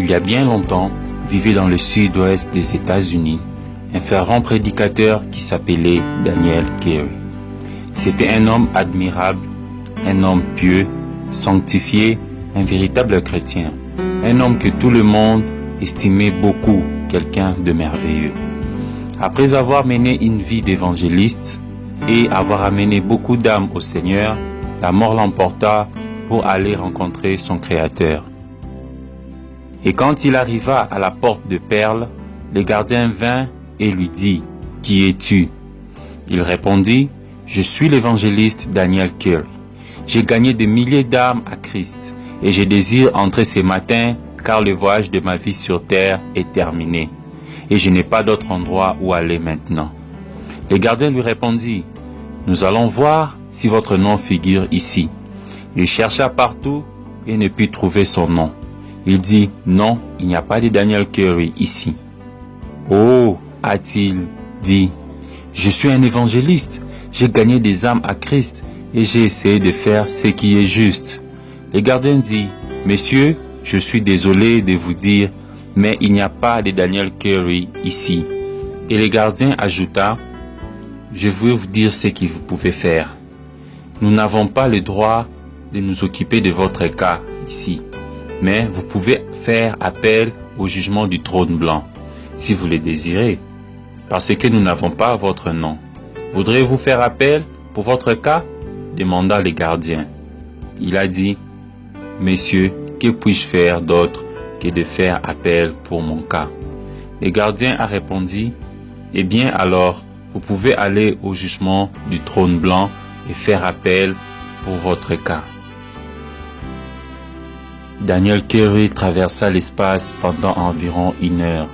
Il y a bien longtemps, vivait dans le sud-ouest des États-Unis un fervent prédicateur qui s'appelait Daniel Carey. C'était un homme admirable, un homme pieux, sanctifié, un véritable chrétien, un homme que tout le monde estimait beaucoup, quelqu'un de merveilleux. Après avoir mené une vie d'évangéliste et avoir amené beaucoup d'âmes au Seigneur, la mort l'emporta pour aller rencontrer son Créateur. Et quand il arriva à la porte de Perle, le gardien vint et lui dit, « Qui es-tu » Il répondit, « Je suis l'évangéliste Daniel Carey. J'ai gagné des milliers d'âmes à Christ et je désire entrer ce matin car le voyage de ma vie sur terre est terminé et je n'ai pas d'autre endroit où aller maintenant. » Le gardien lui répondit, « Nous allons voir si votre nom figure ici. » Il chercha partout et ne put trouver son nom. Il dit, « Non, il n'y a pas de Daniel Carey ici. » « Oh, a-t-il dit, je suis un évangéliste, j'ai gagné des âmes à Christ et j'ai essayé de faire ce qui est juste. » Le gardien dit, « Messieurs, je suis désolé de vous dire, mais il n'y a pas de Daniel Carey ici. » Et le gardien ajouta, « Je veux vous dire ce que vous pouvez faire. Nous n'avons pas le droit de nous occuper de votre cas ici, mais vous pouvez faire appel au jugement du trône blanc, si vous le désirez, parce que nous n'avons pas votre nom. Voudrez-vous faire appel pour votre cas ?» demanda le gardien. Il a dit, « Messieurs, que puis-je faire d'autre que de faire appel pour mon cas ?» Le gardien a répondu, « Eh bien alors, vous pouvez aller au jugement du trône blanc et faire appel pour votre cas. » Daniel Carey traversa l'espace pendant environ 1 heure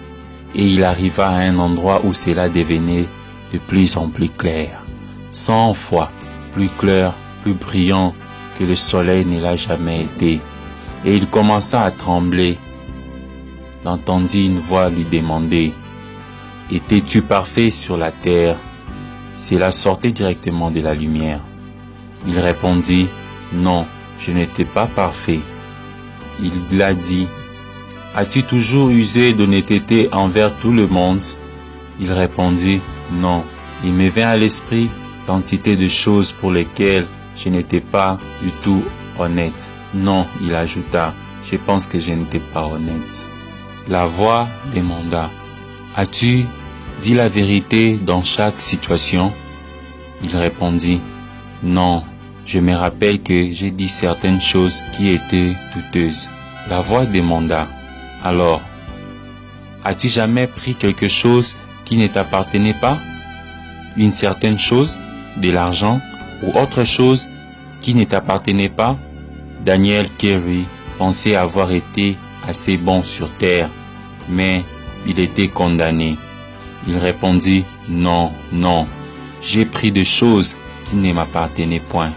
et il arriva à un endroit où cela devenait de plus en plus clair, 100 fois plus clair, plus brillant que le soleil ne l'a jamais été. Et il commença à trembler. Il entendit une voix lui demander, « Étais-tu parfait sur la terre ?» Cela sortait directement de la lumière. Il répondit, « Non, je n'étais pas parfait. » Il l'a dit, « As-tu toujours usé d'honnêteté envers tout le monde ?» Il répondit, « Non. » Il me vint à l'esprit quantité de choses pour lesquelles je n'étais pas du tout honnête. « Non, » il ajouta, « je pense que je n'étais pas honnête. » La voix demanda, « As-tu dit la vérité dans chaque situation ?» Il répondit, « Non, je me rappelle que j'ai dit certaines choses qui étaient douteuses. » La voix demanda, « Alors, as-tu jamais pris quelque chose qui ne t'appartenait pas? Une certaine chose, de l'argent ou autre chose qui ne t'appartenait pas ?» Daniel Carey pensait avoir été assez bon sur terre, mais il était condamné. Il répondit, « Non, non, j'ai pris des choses qui ne m'appartenaient point. »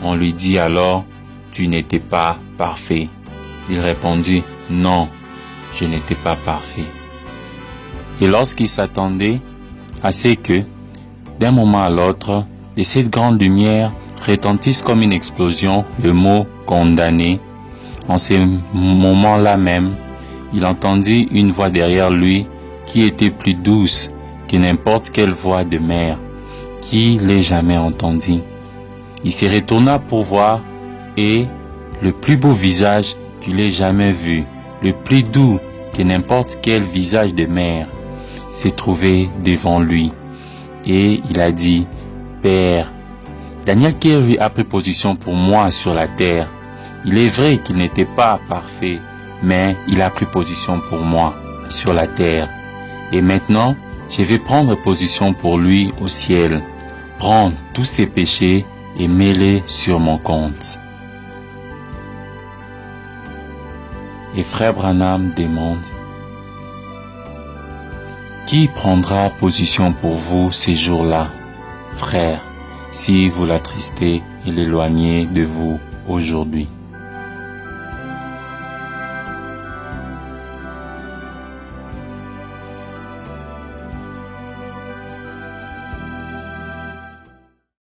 On lui dit alors, « Tu n'étais pas parfait. » Il répondit, « Non, je n'étais pas parfait. » Et lorsqu'il s'attendait à ce que, d'un moment à l'autre, de cette grande lumière retentisse comme une explosion le mot « condamné », en ce moment-là même, il entendit une voix derrière lui qui était plus douce que n'importe quelle voix de mère qu'il ait jamais entendue. Il se retourna pour voir et le plus beau visage qu'il ait jamais vu, le plus doux que n'importe quel visage de mère, s'est trouvé devant lui. Et il a dit, « Père, Daniel Carey a pris position pour moi sur la terre. Il est vrai qu'il n'était pas parfait, mais il a pris position pour moi sur la terre. Et maintenant, je vais prendre position pour lui au ciel, prendre tous ses péchés et mêler sur mon compte. » Et Frère Branham demande, « Qui prendra position pour vous ces jours-là, frère, si vous l'attristez et l'éloignez de vous aujourd'hui? »